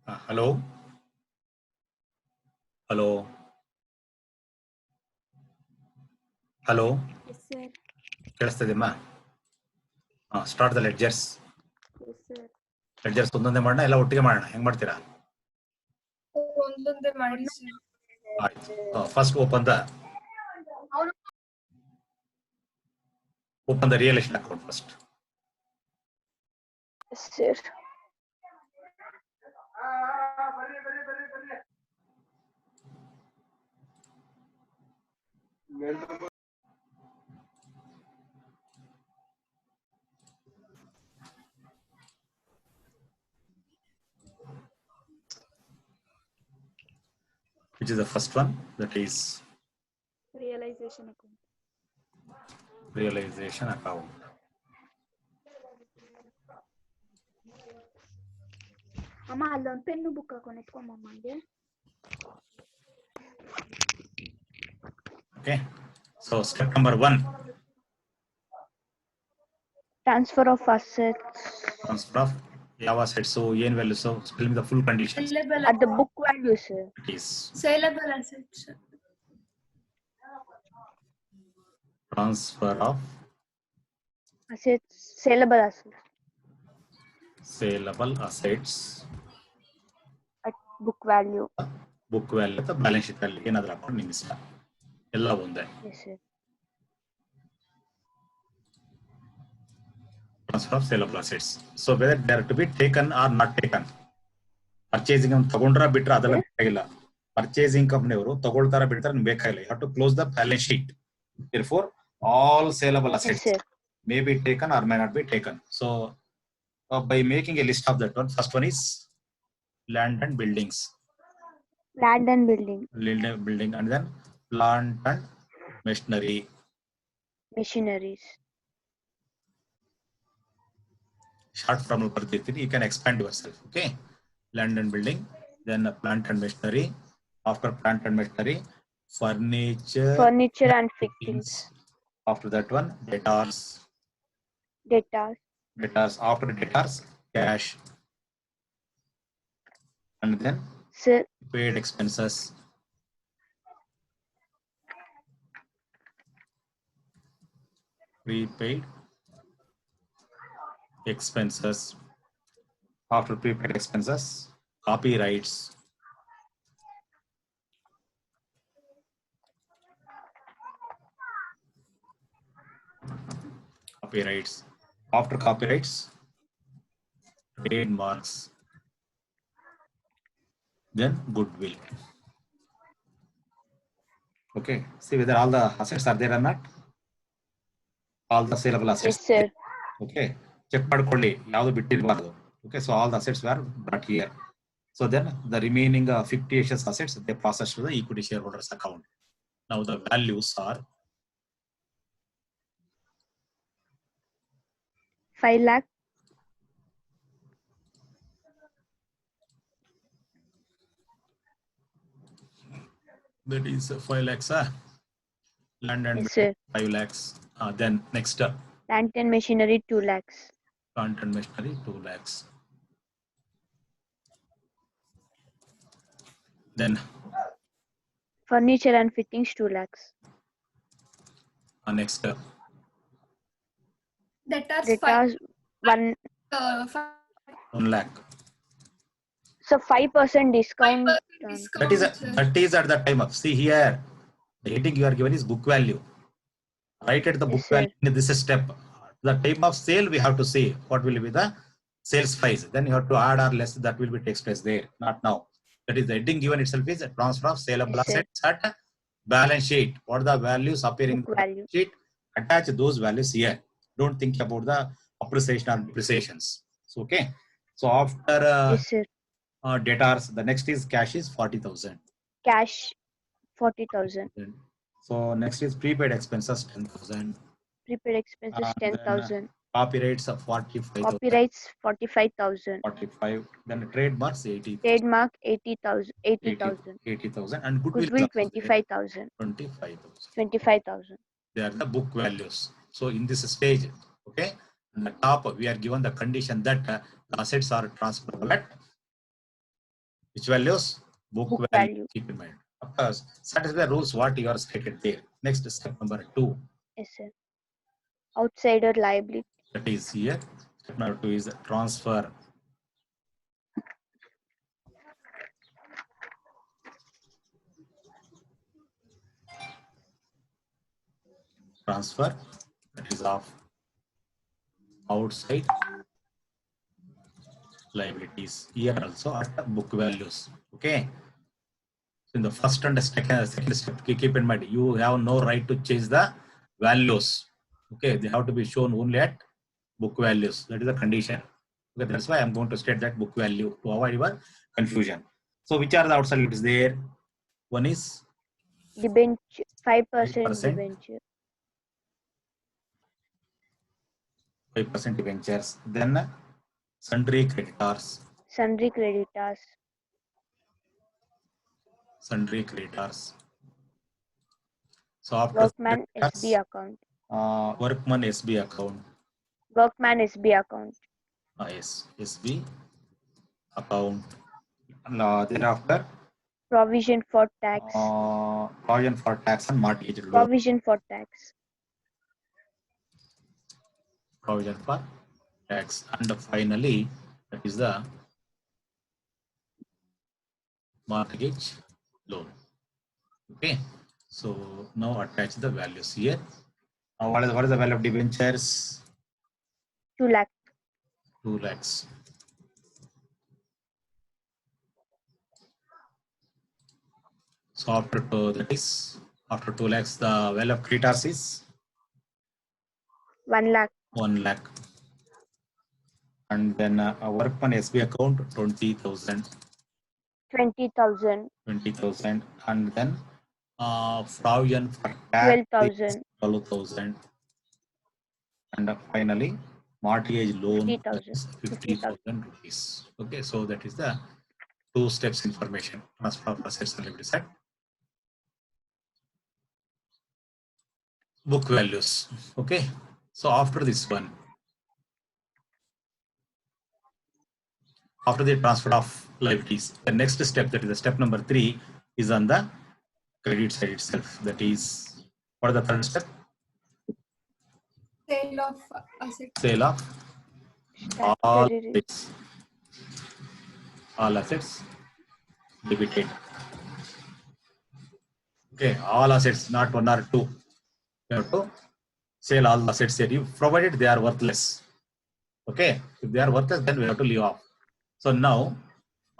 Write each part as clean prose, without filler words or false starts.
Hello, hello, hello. Yes, sir. ಕೇಳಿಸ್ತಿದೆಯಮ್ಮ? Start the ledgers. Yes, sir. Ledgers ಒಂದೊಂದೇ ಮಾಡೋಣ, ಎಲ್ಲ ಒಟ್ಟಿಗೆ ಮಾಡೋಣ. ಹೆಂಗ್ ಮಾಡ್ತೀರಾ? ಒಂದೊಂದೇ ಮಾಡಿ ಸರ್. ಆಯ್ತು. First open the real estate account first. Sir. Which is the first one? That is Realization account. realization account. ಅಮ್ಮ ಅಲ್ಲೊಂದು ಪೆನ್ನು ಬುಕ್ ಹಾಕೊಂಡು ಎತ್ಕೊಂಬಮ್ಮಗೆ. Okay. So step number 1. Transfer of assets Transfer of ಯಾವ assets, ಏನ್ values, spell me the full conditions. at the book value, sir. It is Saleable assets. transfer of Assets, saleable assets saleable assets at book value. book value ಅಥವಾ balance sheet ಅಲ್ಲಿ ಏನಾದ್ರೂ ಹಾಕೊಂಡು ನಿಮ್ ಇಷ್ಟ, ಎಲ್ಲ ಒಂದೇ. Yes, sir. Transfer of saleable assets. So whether they are to be taken or not taken. Purchasing ತಗೊಂಡ್ರ ಬಿಟ್ರ ಅದೆಲ್ಲ ಬೇಕಾಗಿಲ್ಲ. ಪರ್ಚೇಸಿಂಗ್ ಕಂಪನಿಯವರು ತಗೊಳ್ತಾರ ಬಿಡ್ತಾರ ನಿಮ್ಗೆ ಬೇಕಾಗಿಲ್ಲ. You have to close the balance sheet. Therefore, all saleable assets Yes, sir. may be taken or may not be taken. So by making a list of that one, first one is land and buildings. Land and building. Land and building, and then plant and machinery. Machineries. Short form ಬರ್ತಿರ್ತೀನಿ, you can expand yourself. Okay, land and building, then plant and machinery. After plant and machinery, Furniture and fittings. After that one, debtors. After debtors, cash, and then Sir. paid expenses. Prepaid expenses. After prepaid expenses, copyrights. After copyrights, trademarks, then goodwill. Okay, see whether all the assets are there or not. All the saleable assets. Yes, sir. Okay, check ಮಾಡ್ಕೊಳ್ಳಿ, ಯಾವುದು ಬಿಟ್ಟಿರಬಾರದು. Okay, so all the assets were brought here. So then the remaining fictitious assets, they processed to the equity shareholders account. Now the values are 5 lakh. That is 5 lakhs. Land and Yes, sir. 5 lakhs. Then next Plant and machinery 2 lakhs. plant and machinery 2 lakhs. Then Furniture and fittings 2 lakhs. next Debtors Debtors 1. 1 lakh. So 5% discount. 5% discount. That is at the time of, see here, the heading you are given is book value. Right at the book Yes, sir. value, this is step. The time of sale, we have to see what will be the sales price. Then you have to add or less, that will be takes place there, not now. That is the heading given itself is a transfer of saleable Yes, sir. assets at balance sheet. What are the values appearing in Book the value. balance sheet? Attach those values here. Don't think about the appreciation or depreciations. So, okay. So after Yes, sir. debtors, the next is cash is 40,000. Cash 40,000. So next is prepaid expenses 10,000. Prepaid expenses Then, 10,000. Copyrights of 45,000. Copyrights 45,000. 45. Then trademarks 80,000. Trademark 80,000. 80,000. 80,000 and Goodwill goodwill 25,000. 25,000. 25,000. They are the book values. So in this stage, okay, on the top we are given the condition that the assets are transferable at Which values? Book Book value. value. Keep in mind. Of course, satisfy the rules what you are stated there. Next, step number 2. Yes, sir. Outsider liability. That is here. Step number 2 is transfer. Transfer, that is of outside liabilities. Here also at book values. Okay. So in the first and second step, keep in mind, you have no right to change the values. Okay, they have to be shown only at book values. That is the condition. Okay, that's why I'm going to state that book value to avoid your confusion. So which are the outside liabilities there? One is Debenture. 5% 5%. debenture. 5% debentures. Then sundry creditors. Sundry creditors. Sundry creditors. So after Workman creditors, SB account. workman SB account. Workman SB account. Yes, SB account. Thereafter, Provision for tax. provision for tax and mortgage loan. Provision for tax. Provision for tax, and finally, that is the mortgage loan. Okay, so now attach the values here. Now, what is the value of debentures? 2 lakh. 2 lakhs. So after 2 lakhs, the value of creditors is 1 lakh. 1 lakh. And then a workman SB account 20,000. 20,000. 20,000. And then provision for tax 12,000. 12,000. And finally, mortgage loan 50,000. 50,000 rupees. Okay, so that is the 2 steps information. Transfer of assets and liabilities at book values. Okay, so after this one, after the transfer of liabilities, the next step, that is the step number 3, is on the credit side itself. That is, what is the third step? Sale of assets. Sale of all Statutory. assets. All assets debited. Okay, all assets, not 1 or 2. You have to sell all the assets that you provided they are worthless. Okay, if they are worthless, then we have to leave off. So now,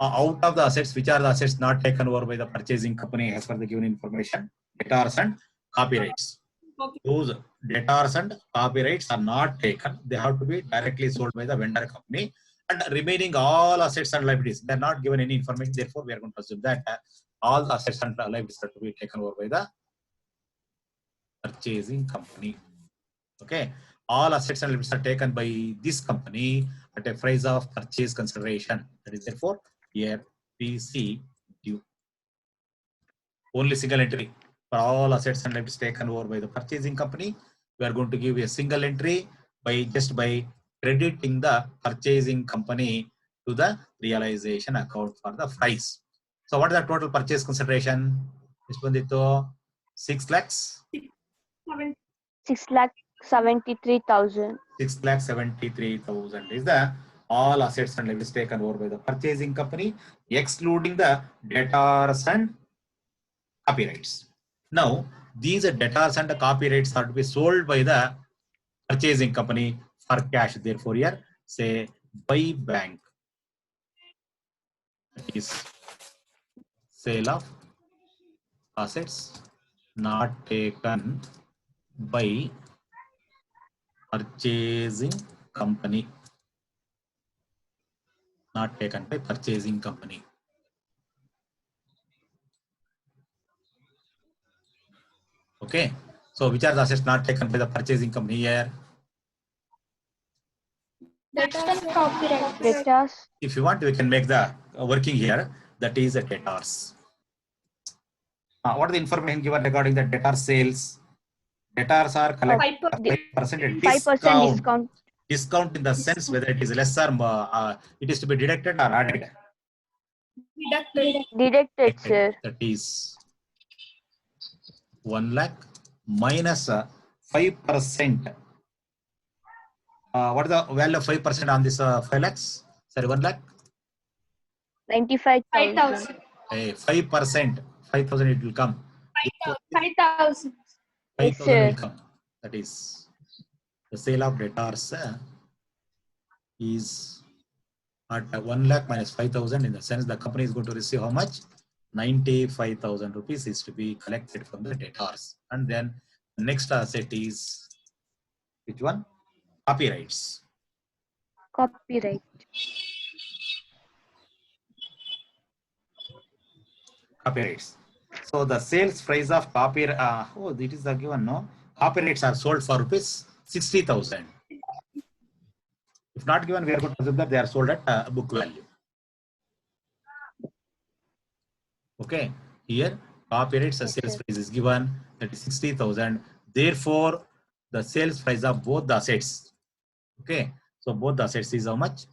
out of the assets, which are the assets not taken over by the purchasing company as per the given information? Debtors and copyrights. Okay. Those debtors and copyrights are not taken. They have to be directly sold by the vendor company. And remaining all assets and liabilities, they are not given any information. Therefore, we are going to assume that all the assets and liabilities are to be taken over by the purchasing company. Okay, all assets and liabilities are taken by this company at a price of purchase consideration. That is therefore here PC due. Only single entry for all assets and liabilities taken over by the purchasing company. We are going to give a single entry by crediting the purchasing company to the realization account for the price. So what is the total purchase consideration? 6 lakhs. 6,73,000. 6,73,000 is the all assets and liabilities taken over by the purchasing company, excluding the debtors and copyrights. Now, these debtors and the copyrights are to be sold by the purchasing company for cash. Therefore, here say by bank. That is sale of assets not taken by purchasing company. Not taken by purchasing company. Okay, so which are the assets not taken by the purchasing company here? Debtors and copyright. Debtors. If you want, we can make the working here. That is the debtors. What is the information given regarding the debtor sales? Debtors are collected 5% 5% discount. Discount in the sense whether it is less or it is to be deducted or added. Deducted. Deducted, sir. That is 1 lakh minus 5%. What is the value of 5% on this 5 lakhs? Sorry, 1 lakh? 95,000. 5%. 5,000 it will come. 5,000. 5,000 will sir. come. That is the sale of debtors is at 1 lakh minus 5,000. In the sense the company is going to receive how much? 95,000 rupees is to be collected from the debtors. And then the next asset is which one? Copyrights. Copyright. Copyrights. So the sales price of copyright, it is the given, no? Copyrights are sold for rupees 60,000. If not given, we are going to assume that they are sold at book value. Okay, here copyrights the sales price is given, that is 60,000. Therefore, the sales price of both the assets. Okay, so both the assets is how much?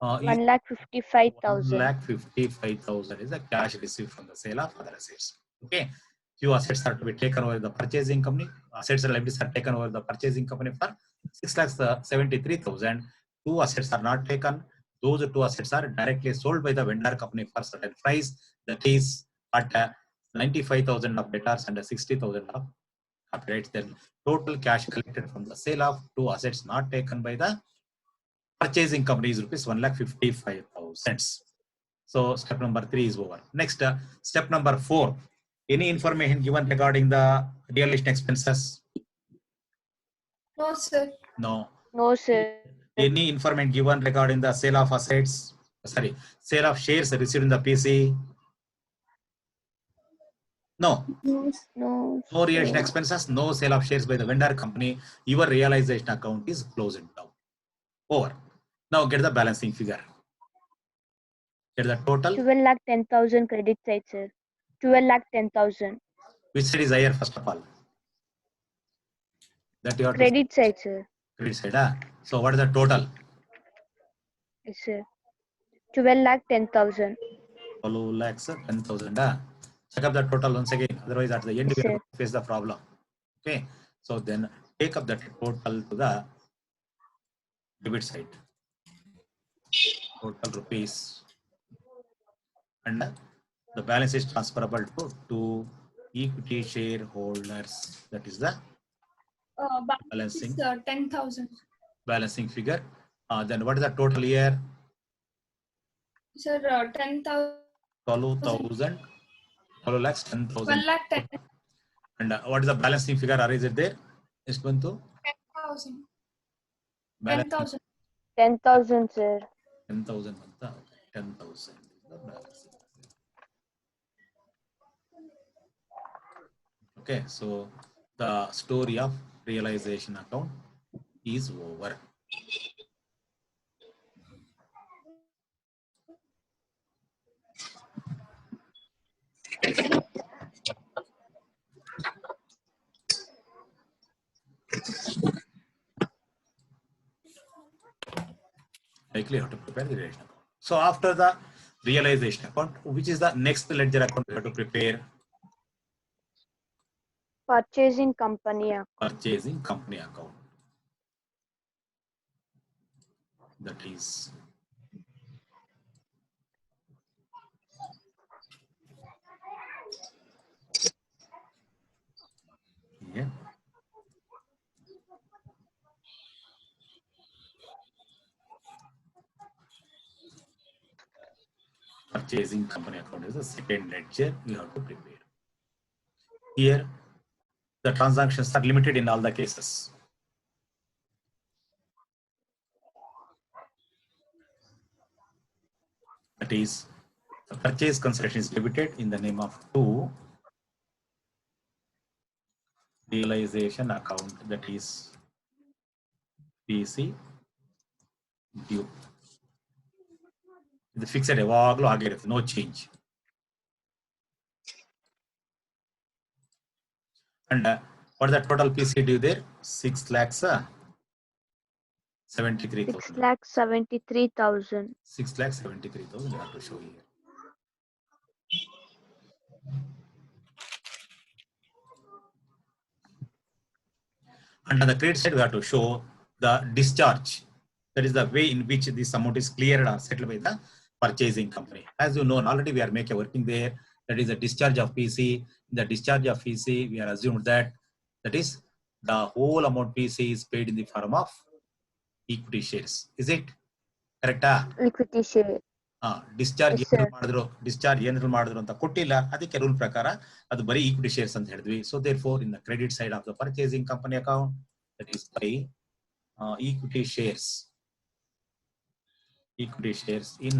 1,55,000. 1,55,000 is the cash received from the sale of other assets. Okay, few assets are to be taken over the purchasing company. Assets and liabilities are taken over the purchasing company for 6,73,000. Two assets are not taken. Those two assets are directly sold by the vendor company for certain price. That is at 95,000 of debtors and 60,000 of copyrights. Then total cash collected from the sale of two assets not taken by the purchasing company is rupees 1,55,000. So step number 3 is over. Next, step number 4. Any information given regarding the realization expenses? No, sir. No. No, sir. Any information given regarding the sale of assets? Sorry, sale of shares received in the PC? No. No. No. No realization sir. expenses, no sale of shares by the vendor company. Your realization account is closed down. Over. Now get the balancing figure. Get the total. 12,10,000 credit side, sir. 12,10,000. Which side is higher first of all? That you have to Credit side, sir. credit side. So what is the total? Yes, sir. 12,10,000. 12 lakhs, 10,000. Check up the total once again. Otherwise, at the end, Yes, we are sir. going to face the problem. Okay. So then take up that total to the debit side. Total rupees. And the balance is transferable to equity shareholders. That is the balancing. 10,000. Balancing figure. Then what is the total here? Sir, 10,000. 12,000. 12 lakhs, 10,000. 1 lakh 10. And what is the balancing figure? Or is it there? Just one to 10,000. balance 10,000. 10,000, sir. 10,000. 10,000. The balancing. Okay, so the story of realization account is over. Likely how to prepare the realization account. So after the realization account, which is the next ledger account we have to prepare? Purchasing company account. Purchasing company account. That is here. Purchasing company account is the second ledger you have to prepare. Here, the transactions are limited in all the cases. That is, the purchase consideration is debited in the name of two realization account, that is PC due. The fixed ಯಾವಾಗಲೂ ಹಾಗೆ ಇರುತ್ತೆ, no change. And what is the total PC due there? 6 lakhs 73,000. 6,73,000. 6 lakhs 73,000 you have to show here. And on the credit side, we have to show the discharge. That is the way in which this amount is cleared or settled by the purchasing company. As you know, already we are making working there. That is the discharge of PC. In the discharge of PC, we are assumed that is the whole amount PC is paid in the form of equity shares. Is it correct? Equity share. Discharge Yes, sir. ಏನಾದ್ರು ಮಾಡಿದ್ರು ಅಂತ ಕೊಟ್ಟಿಲ್ಲ, ಅದಕ್ಕೆ rule ಪ್ರಕಾರ ಅದು ಬರೀ equity shares ಅಂತ ಹೇಳಿದ್ವಿ. So therefore in the credit side of the purchasing company account, that is by equity shares in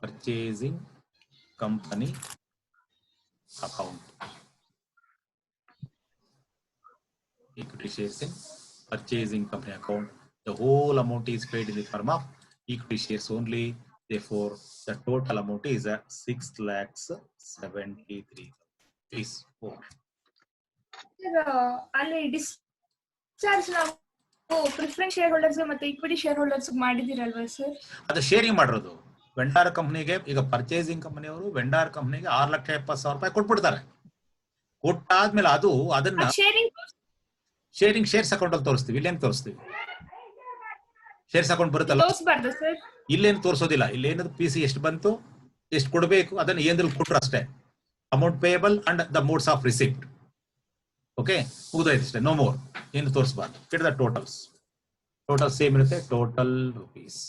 purchasing company account. Equity shares in purchasing company account. The whole amount is paid in the form of equity shares only. Therefore, the total amount is 6,73,000. Please. Oh. ಅಲ್ಲಿ discharge ನಾವು preference share holders ಮತ್ತೆ equity share holders ಮಾಡಿದಿರಲ್ವಾ sir? ಅದು sharing ಮಾಡಿರೋದು. Vendor ಕಂಪನಿಗೆ ಈಗ purchasing ಕಂಪನಿಯವರು vendor ಕಂಪನಿಗೆ 6,70,000 ರೂಪಾಯಿ ಕೊಟ್ಬಿಡ್ತಾರೆ. ಕೊಟ್ಟಾದ್ಮೇಲೆ ಅದನ್ನ ಶೇರಿಂಗ್ ಶೇರ್ಸ್ ಅಕೌಂಟ್ ಅಲ್ಲಿ ತೋರಿಸ್ತೀವಿ. ಇಲ್ಲೇನು ತೋರಿಸ್ತೀವಿ? ಶೇರ್ಸ್ ಅಕೌಂಟ್ ಬರುತ್ತಲ್ಲ, ಇಲ್ಲೇನು ತೋರಿಸೋದಿಲ್ಲ. ಇಲ್ಲೇನದು ಪಿ ಸಿ ಎಷ್ಟು ಬಂತು, ಎಷ್ಟು ಕೊಡಬೇಕು, ಅದನ್ನು ಏನ್ರಲ್ಲಿ ಕೊಟ್ರು ಅಷ್ಟೇ. Amount payable and the modes of receipt. Okay, ಮುಗಿದೋಯ್ತು ಅಷ್ಟೇ, ನೋ ಮೋರ್. ಏನು ತೋರಿಸಬಾರ್ದು. It the totals. Total same ಇರುತ್ತೆ. Total rupees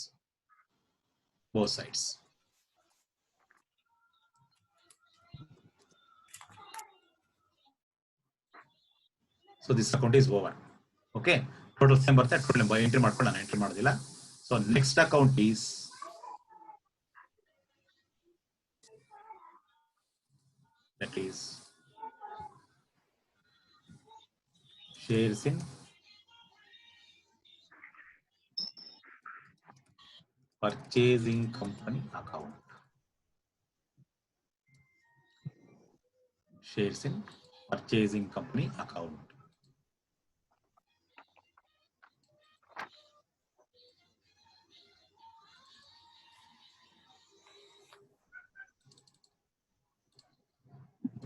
both sides. So this account is over. Okay, total same ಬರುತ್ತೆ. ಟೋಟಲ್ ಎಂಟ್ರಿ ಮಾಡ್ಕೊಂಡು ನಾನು ಎಂಟ್ರಿ ಮಾಡೋದಿಲ್ಲ. So next account is that is shares in purchasing company account. Shares in purchasing company account.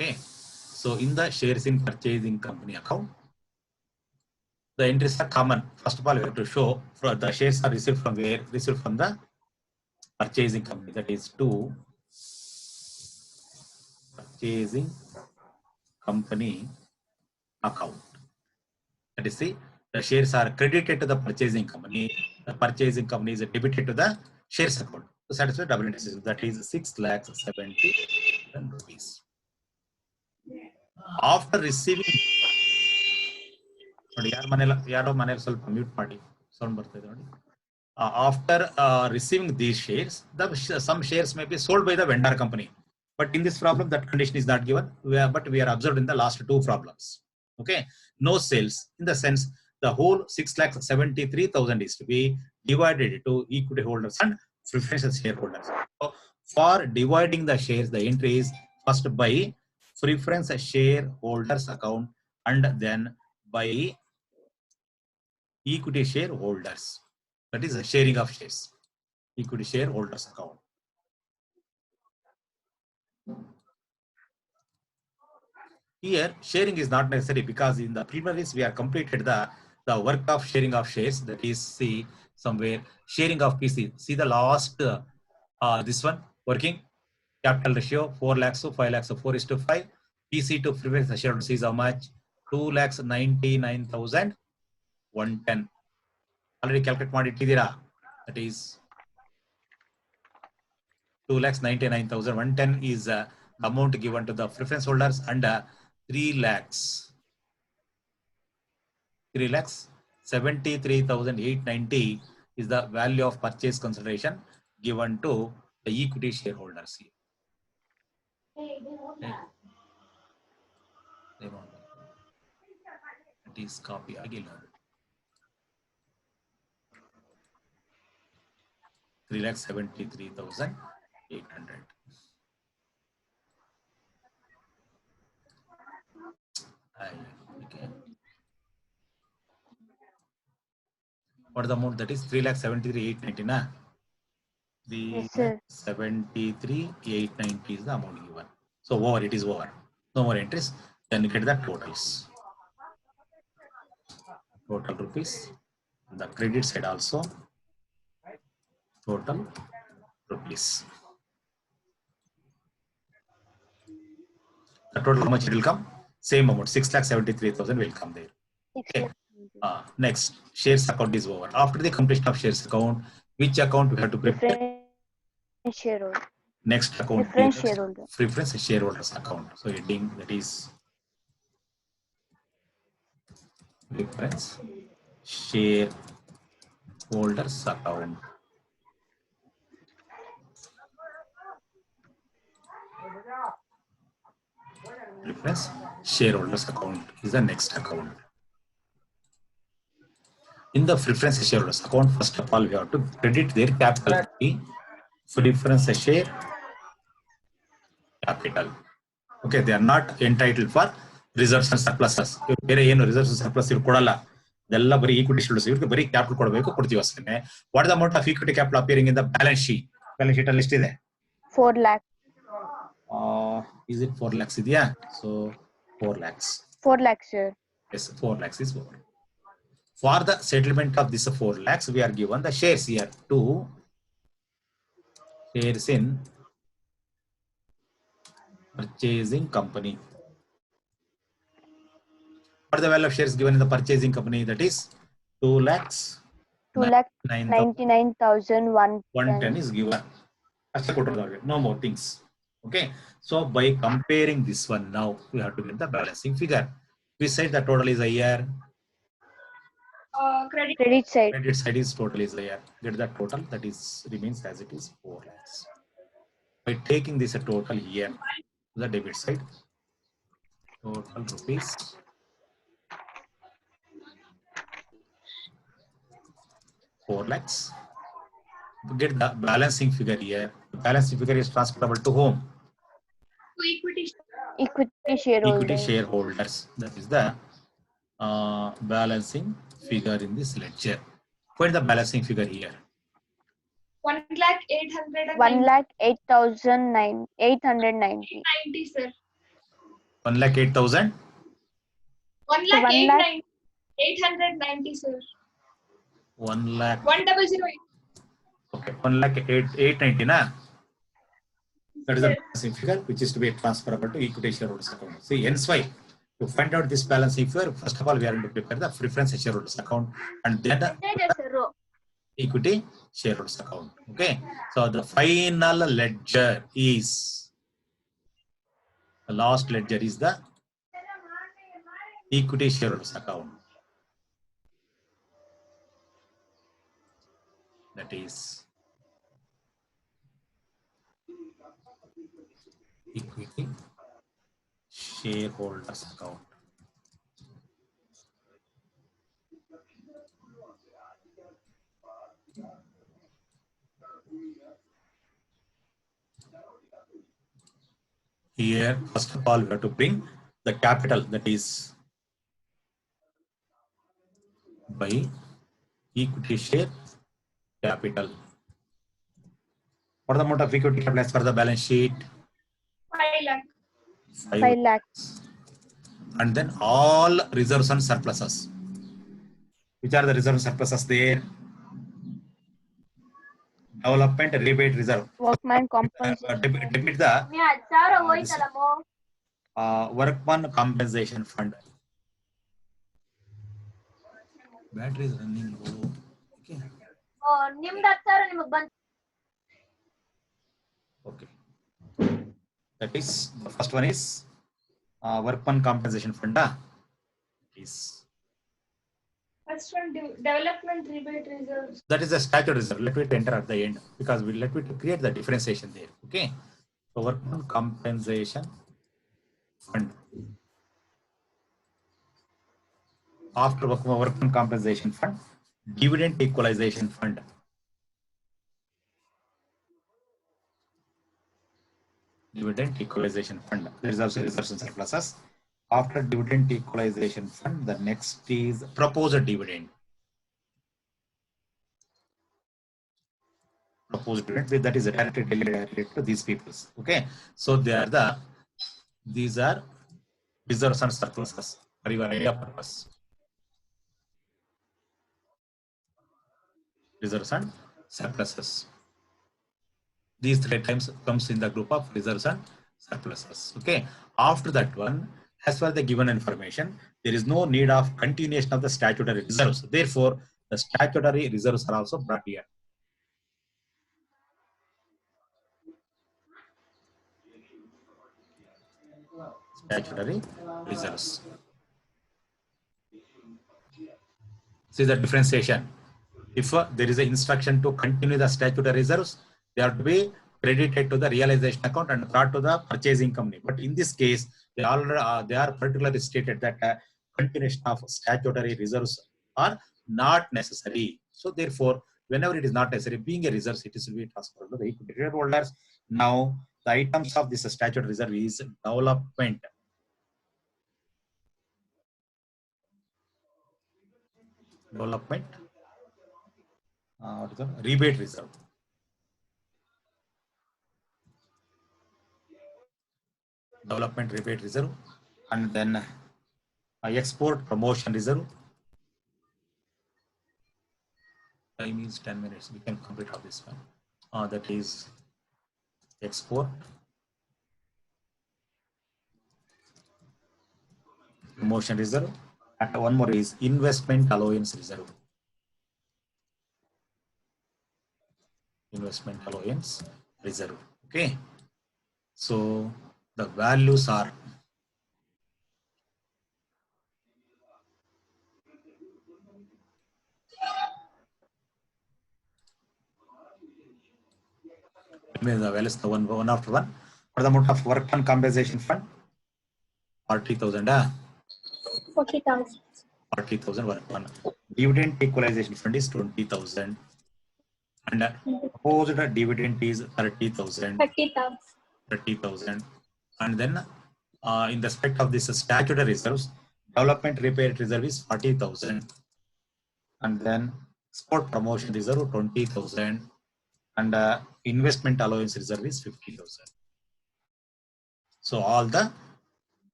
Okay, so in the shares in purchasing company account, the entries are common. First of all, we have to show the shares are received from where? Received from the purchasing company. That is to purchasing company account. That is, see, the shares are credited to the purchasing company. The purchasing company is debited to the shares account to satisfy double entry. That is 6,70,000 rupees. After receiving, ಯಾರೋ ಮನೇಲಿ ಸ್ವಲ್ಪ mute ಮಾಡಿ, sound ಬರ್ತಾ ಇದೆ ನೋಡಿ. After receiving these shares, some shares may be sold by the vendor company. But in this problem, that condition is not given. But we are observed in the last two problems. Okay, no sales, in the sense the whole 6,73,000 is to be divided to equity holders and preferential shareholders. So for dividing the shares, the entry is first by preference shareholders account and then by equity shareholders. That is a sharing of shares, equity shareholders account. Here sharing is not necessary because in the preliminaries we are completed the work of sharing of shares. That is, see somewhere sharing of PC. See the last this one working capital ratio 4 lakhs to 5 lakhs, so 4:5. PC to preference shareholders is how much? 2,99,110. Already calculate ಮಾಡಿಟ್ಟಿದ್ದೀರಾ. That is 2,99,110 is the amount given to the preference holders, and 3,73,890 is the value of purchase consideration given to the equity shareholders here. It is copy again. 3,73,800. Okay. What is the amount? That is 3,73,890 na? Yes, sir. 73,890 is the amount given. So over, it is over. No more entries. Then you get the totals. Total rupees. The credit side also. Total rupees. The total how much it will come? Same amount, 6,73,000 will come there. 6 Okay. lakh. Next, shares account is over. After the completion of shares account, which account we have to prepare? Preference shareholder. Next account Preference is shareholder. preference shareholders account. So heading that is preference shareholders account. Preference shareholders account is the next account. In the preference shareholders account, first of all, we have to credit their capital. Preference share capital. Okay, they are not entitled for reserves and surpluses. ಬೇರೆ ಏನು reserves and surplus ಇವ್ರು ಕೊಡಲ್ಲ. ಇದೆಲ್ಲ ಬರೀ equity shareholders ಇವ್ರಿಗೆ ಬರೀ capital ಕೊಡಬೇಕು, ಕೊಡ್ತೀವಿ ಅಷ್ಟೇ. What is the amount of equity capital appearing in the balance sheet? Balance sheet ಅಲ್ಲಿ ಎಷ್ಟಿದೆ? 4 lakh. Is it 4 lakhs ಇದೆಯಾ? So 4 lakhs. 4 lakh, sir. Yes, 4 lakhs is over. For the settlement of this 4 lakhs, we are given the shares here. 2 shares in purchasing company. What is the value of shares given in the purchasing company? That is 2 lakhs. 2,99,110 is given. No more things. Okay. So by comparing this one now, we have to get the balancing figure. We said the total is a year. Credit side. Credit side is total is a year. Get the total that is remains as it is 4 lakhs. By taking this a total here, the debit side, total rupees 4 lakhs. Get the balancing figure here. The balancing figure is transferable to whom? Equity shareholder. Equity shareholders. That is the balancing figure in this lecture. What is the balancing figure here? 1,08,890. 90, sir. 1,08,000. 1,08,890, sir. 1 lakh. 1,008. Okay, 1,08,890 na. That is the balancing figure which is to be transferable to equity shareholders account. See, hence why to find out this balancing figure, first of all, we are going to prepare the preference shareholders account and then the equity shareholders account. Okay, so the final ledger is the last ledger is the equity shareholders account. That is equity shareholders account. Here, first of all, we have to bring the capital, that is by equity share capital. What is the amount of equity capital as per the balance sheet? 5 lakh. 5 lakhs. And then all reserves and surpluses. Which are the reserves and surpluses there? Development rebate reserve. Workman compensation. Debit the workman compensation fund. Battery is running low. Okay. Okay. That is the first one is workman compensation fund. Is First one, development rebate reserves. that is the statutory reserve. Let me enter at the end because we let me create the differentiation there. Okay. So workman compensation fund. After workman compensation fund, dividend equalization fund. Dividend equalization fund. There is also reserves and surpluses. After dividend equalization fund, the next is proposed dividend. Proposed dividend, that is directly delegated to these people. Okay, so these are reserves and surpluses for your idea purpose. Reserves and surpluses. These three items comes in the group of reserves and surpluses. Okay. After that one, as per the given information, there is no need of continuation of the statutory reserves. Therefore, the statutory reserves are also brought here. Statutory reserves. See the differentiation. If there is an instruction to continue the statutory reserves, they are to be credited to the realization account and brought to the purchasing company. But in this case, they are particularly stated that continuation of statutory reserves are not necessary. So therefore, whenever it is not necessary, being a reserve, it is to be transferred to the equity shareholders. Now, the items of this statutory reserve is development. Development. What is the rebate reserve? Development rebate reserve, and then export promotion reserve. Time is 10 minutes. We can complete all this one. That is export promotion reserve, and one more is investment allowance reserve. Investment allowance reserve. Okay. So the values are the values the one after one. For the amount of work and compensation fund, 40,000. 40,000. 40,000 work fund. Dividend equalization fund is 20,000. And proposed dividend is 30,000. 30,000. 30,000. And then in respect of this statutory reserves, development rebate reserve is 40,000. And then export promotion reserve 20,000. And investment allowance reserve is 50,000. So all the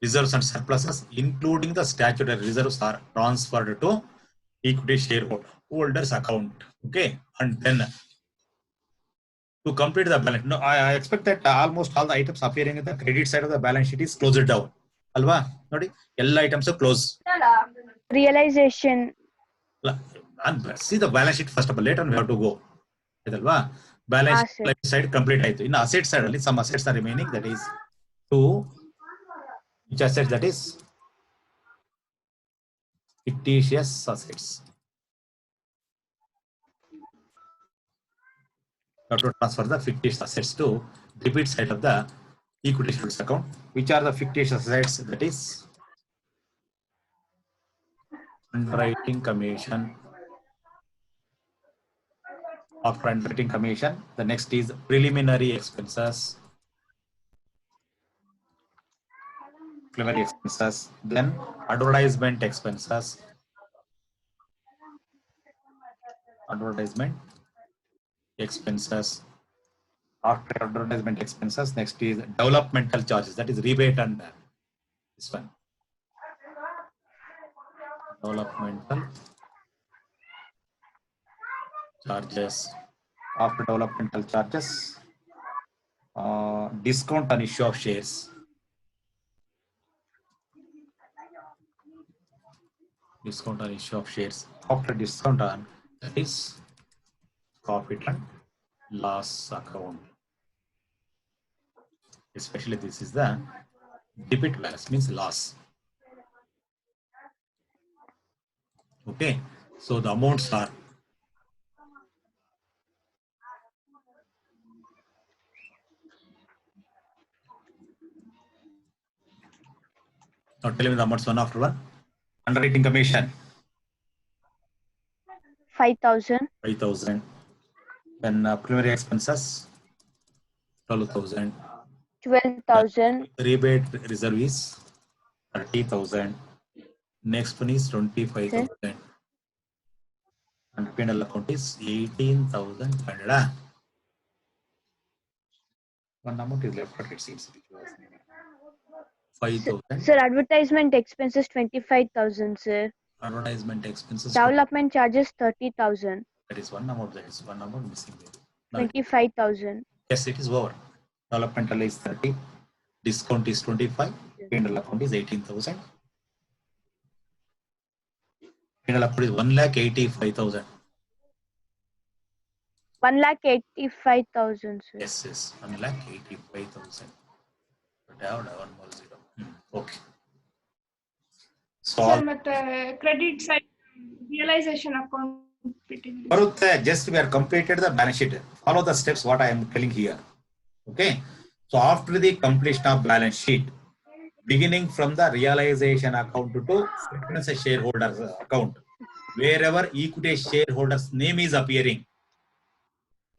reserves and surpluses, including the statutory reserves, are transferred to equity shareholders account. Okay. And then to complete the balance, no, I expect that almost all the items appearing in the credit side of the balance sheet is closed down. Alva, nodi, all items are closed. Realization. And see the balance sheet first of all. Later we have to go. Alva, balance sheet side complete. In asset side only some assets are remaining. That is two. Which assets? That is fictitious assets. Have to transfer the fictitious assets to debit side of the equity shareholders account. Which are the fictitious assets? That is underwriting commission. After underwriting commission, the next is preliminary expenses. Preliminary expenses. Then advertisement expenses. Advertisement expenses. After advertisement expenses, next is developmental charges. That is rebate and this one. Developmental charges. After developmental charges, discount on issue of shares. Discount on issue of shares. After discount on, that is profit and loss account. Especially this is the debit balance, means loss. Okay, so the amounts are now tell me the amounts one after one. Underwriting commission 5,000. 5,000. Then preliminary expenses 12,000. 12,000. Rebate reserve is 30,000. Next one is 25,000. And P&L account is 18,500. One amount is left, but it seems. 5,000. Sir, advertisement expenses 25,000, sir. Advertisement expenses. Development charges 30,000. That is one amount. That is one amount missing there. Now, 25,000. yes, it is over. Developmental is 30. Discount is 25. P&L account is 18,000. P&L account is 1,85,000. 1,85,000, sir. Yes, 1,85,000. But I have one more zero. Okay. So sir ಮತ್ತೆ credit side realisation account ಬಿಟ್ಟಿದ್ದೀವಿ. Baruth, just we are completed the balance sheet. Follow the steps what I am telling here. Okay. So after the completion of balance sheet, beginning from the realization account to shareholders account, wherever equity shareholders name is appearing,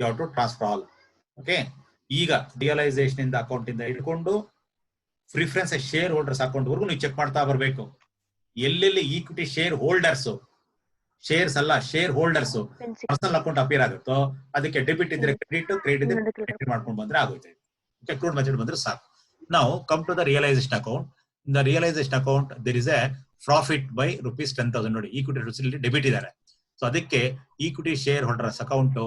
you have to transfer all. Okay. ಈಗ realisation ಇಂದ account ಇಂದ ಇಟ್ಕೊಂಡು preference share holders account ವರ್ಗು ನೀವು check ಮಾಡ್ತಾ ಬರಬೇಕು. ಎಲ್ಲೆಲ್ಲಿ equity share holders, shares ಅಲ್ಲ share holders personal account appear ಆಗುತ್ತೋ ಅದಕ್ಕೆ ಡೆಬಿಟ್ ಇದ್ರೆ ಕ್ರೆಡಿಟ್, ಕ್ರೆಡಿಟ್ ಇದ್ರೆ ಕ್ರೆಡಿಟ್ ಮಾಡ್ಕೊಂಡು ಬಂದ್ರೆ ಆಗುತ್ತೆ. ಕ್ರೂಡ್ ಬಜೆಟ್ ಬಂದ್ರೆ ಸಾಕು. ನಾವು come to the realisation account. In the realisation account there is a profit by ₹10,000 ನೋಡಿ ಈಕ್ವಿಟಿ ಡೆಬಿಟ್ ಇದ್ದಾರೆ. ಸೊ ಅದಕ್ಕೆ equity share holders account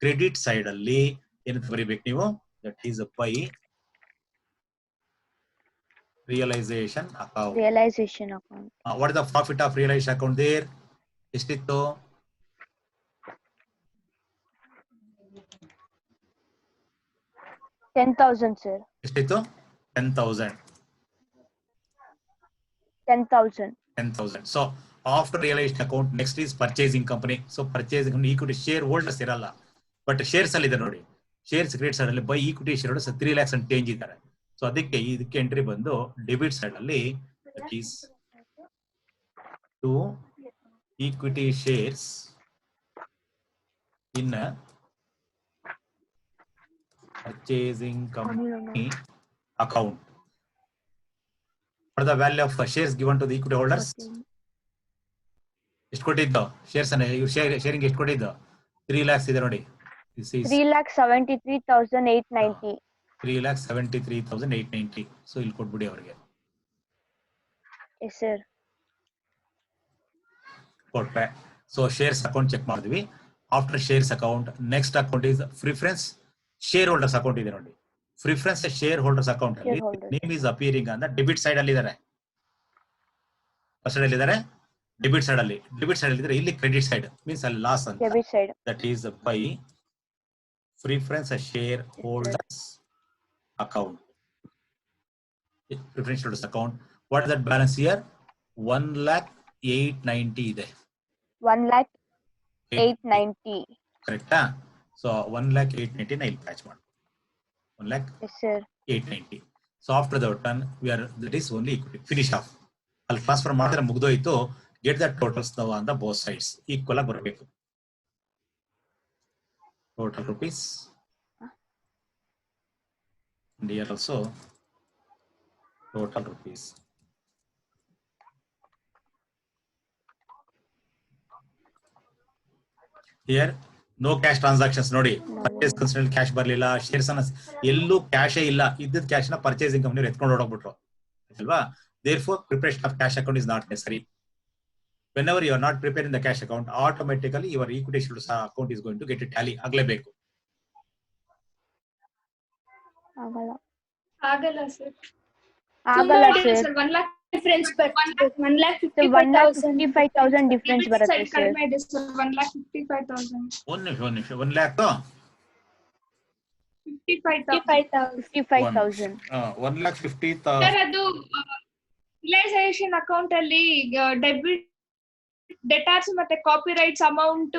credit side ಅಲ್ಲಿ ಏನಂತ ಬರೀಬೇಕು ನೀವು, that is by realization account. Realization account. What is the profit of realization account there? ಎಷ್ಟಿತ್ತು? 10,000, sir. ಎಷ್ಟಿತ್ತು? 10,000. 10,000. 10,000. So after realization account, next is purchasing company. So purchasing company equity share holders ಇರಲ್ಲ, but shares ಅಲ್ಲಿ ಇದೆ ನೋಡಿ. Shares credit side ಅಲ್ಲಿ by equity share holders 3 lakhs ಅಂತ change ಇದ್ದಾರೆ. So ಅದಕ್ಕೆ ಇದಕ್ಕೆ ಎಂಟ್ರಿ ಬಂದು ಡೆಬಿಟ್ ಸೈಡ್ ಅಲ್ಲಿ that is to equity shares in purchasing company account for the value of shares given to the equity holders. ಎಷ್ಟು ಕೊಟ್ಟಿದ್ದು shares ಅನ್ನ ಇವ್ರು ಶೇರಿಂಗ್ ಎಷ್ಟು ಕೊಟ್ಟಿದ್ದು? 3 lakhs ಇದೆ ನೋಡಿ. This is 3,73,890. 3,73,890. ಸೊ ಇಲ್ಲಿ ಕೊಟ್ಬಿಡಿ ಅವರಿಗೆ. Yes, sir. ಕೊಟ್ರೆ ಸೊ ಶೇರ್ಸ್ ಅಕೌಂಟ್ ಚೆಕ್ ಮಾಡಿದ್ವಿ. After shares account next account is preference share holders account ಇದೆ ನೋಡಿ. ಪ್ರಿಫರೆನ್ಸ್ ಶೇರ್ ಹೋಲ್ಡರ್ಸ್ ಅಕೌಂಟ್ ಅಲ್ಲಿ ನೇಮ್ ಇಸ್ ಅಪಿಯರಿಂಗ್ ಅಂತ ಡೆಬಿಟ್ ಸೈಡ್ ಅಲ್ಲಿ ಇದ್ದಾರೆ. ಫಸ್ಟ್ ಅಲ್ಲಿ ಇದ್ದಾರೆ ಡೆಬಿಟ್ ಸೈಡ್ ಅಲ್ಲಿ. ಡೆಬಿಟ್ ಸೈಡ್ ಅಲ್ಲಿ ಇದ್ರೆ ಇಲ್ಲಿ ಕ್ರೆಡಿಟ್ ಸೈಡ್ ಮೀನ್ಸ್ ಅಲ್ಲಿ ಲಾಸ್ ಅಂತ. Debit side. That is by preference share holders account. Preference holders account. What is that balance here? 1,08,90 ಇದೆ. 1,08,90. Correct? So 1,08,90 na ಇಲ್ಲಿ patch ಮಾಡಿ. 1,08,90. Yes, sir. So after the return, we are that is only equity. Finish off. ಅಲ್ಲಿ transfer ಮಾಡಿದ್ರೆ ಮುಗಿದೋಯ್ತು. Get the totals now on the both sides. Equal ಆಗಿ ಬರಬೇಕು. Total rupees. And here also total rupees. Here no cash transactions ನೋಡಿ. Purchase consider cash ಬರಲಿಲ್ಲ, shares ಅನ್ನ ಎಲ್ಲೂ ಕ್ಯಾಶೇ ಇಲ್ಲ. ಇದ್ದಿದ್ದ ಕ್ಯಾಶ್ ನ ಪರ್ಚೇಸಿಂಗ್ ಕಂಪನಿ ಎತ್ಕೊಂಡು ಹೊರಡೋಗ್ಬಿಟ್ರು ಅಲ್ವಾ. therefore preparation of cash account is not necessary. Whenever you are not preparing the cash account, automatically your equity shares account is going to get a tally ಆಗಲೇಬೇಕು. ಆಗಲ್ಲ sir. ಆಗಲ್ಲ sir. 1 lakh difference ಬರುತ್ತೆ. 1,55,000 difference ಬರುತ್ತೆ sir. ಕಡಿಮೆ ಇದೆ sir. 1,55,000. ಒಂದು ನಿಮಿಷ 1 lakh 55,000. 1,50,000. Sir ಅದು ರಿಯಲೈಸೇಷನ್ ಅಕೌಂಟ್ ಅಲ್ಲಿ ಡೆಬಿಟ್ ಡೆಟಾರ್ಸ್ ಮತ್ತೆ copy rights amount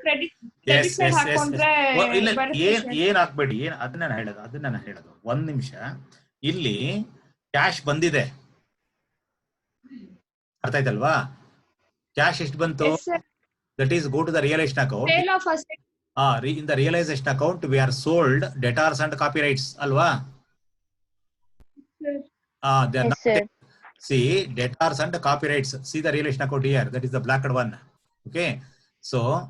credit debit side ಹಾಕೊಂಡ್ರೆ ಏನ್ ಹಾಕ್ಬೇಡಿ. ಅದನ್ನ ನಾನು ಹೇಳೋದು ಒಂದ್ ನಿಮಿಷ. ಇಲ್ಲಿ ಕ್ಯಾಶ್ ಬಂದಿದೆ, ಅರ್ಥ ಆಯ್ತಲ್ವಾ? ಕ್ಯಾಶ್ ಎಷ್ಟು ಬಂತು? That is go to the realisation account. in the realization account we are sold debtors and copyrights alwa. They are Yes, sir. see debtors and copyrights. See the realization account here, that is the blacked one. Okay, so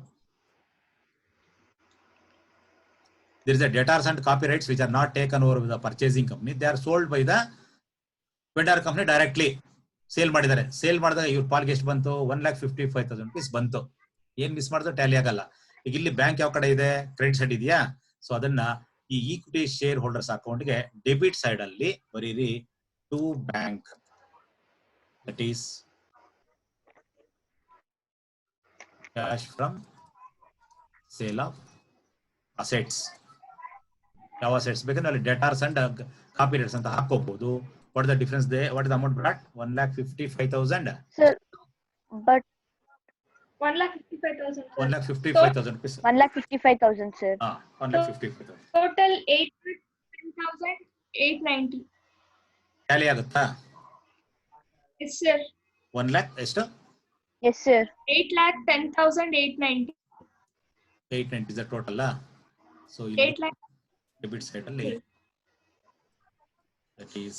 there is a debtors and copyrights which are not taken over with the purchasing company. They are sold by the vendor company directly sale ಮಾಡಿದ್ದಾರೆ. Sale ಮಾಡಿದಾಗ ಇವ್ರ ಪಾಲ್ಗೆ ಎಷ್ಟು ಬಂತು? 1,55,000 rupees ಬಂತು. ಏನ್ miss ಮಾಡಿದ್ರು Tally ಆಗಲ್ಲ. ಈಗ ಇಲ್ಲಿ ಬ್ಯಾಂಕ್ ಯಾವ ಕಡೆ ಇದೆ? ಕ್ರೆಡಿಟ್ ಸೈಡ್ ಇದೆಯಾ? ಸೊ ಅದನ್ನ ಈ ಈಕ್ವಿಟಿ ಶೇರ್ ಹೋಲ್ಡರ್ಸ್ ಅಕೌಂಟ್ಗೆ ಡೆಬಿಟ್ ಸೈಡ್ ಅಲ್ಲಿ ಬರೀರಿ to bank, that is cash from sale of assets. ಯಾವ ಅಸೆಟ್ಸ್ ಬೇಕಂದ್ರೆ ಅಲ್ಲಿ ಡೆಟಾರ್ಸ್ ಅಂಡ್ ಕಾಪಿ ರೇಟ್ಸ್ ಅಂತ ಹಾಕೋಬಹುದು. What the difference they? What the amount brought? 1,55,000. Sir, but 1,55,000. 1,55,000 rupees. 1,55,000, sir. 1,55,000 total 8,10,890. Tally ಆಗುತ್ತಾ? Yes sir. 1 lakh ಎಷ್ಟು? Yes, sir. 8,10,890. 890 is the total. So 8 lakh. debit side ಅಲ್ಲಿ that is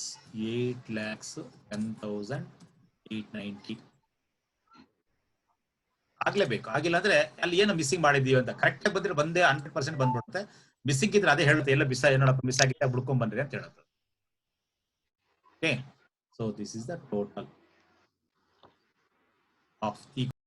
8,10,890 ಆಗ್ಲೇಬೇಕು. ಆಗಿಲ್ಲ ಅಂದ್ರೆ ಅಲ್ಲಿ ಏನೋ ಮಿಸ್ಸಿಂಗ್ ಮಾಡಿದೀವಿ ಅಂತ ಕರೆಕ್ಟ್ ಆಗಿ ಬಂದ್ರೆ ಬಂದೇ 100% ಬಂದ್ಬಿಡುತ್ತೆ. ಮಿಸ್ಸಿಂಗ್ ಇದ್ರೆ ಅದೇ ಹೇಳುತ್ತೆ, ಎಲ್ಲ ಏನೋಡಪ್ಪ ಮಿಸ್ ಆಗಿತ್ತೆ ಬಿಡ್ಕೊಂಡ್ ಬಂದ್ರಿ ಅಂತ ಹೇಳುತ್ತೆ. Okay, so this is the total of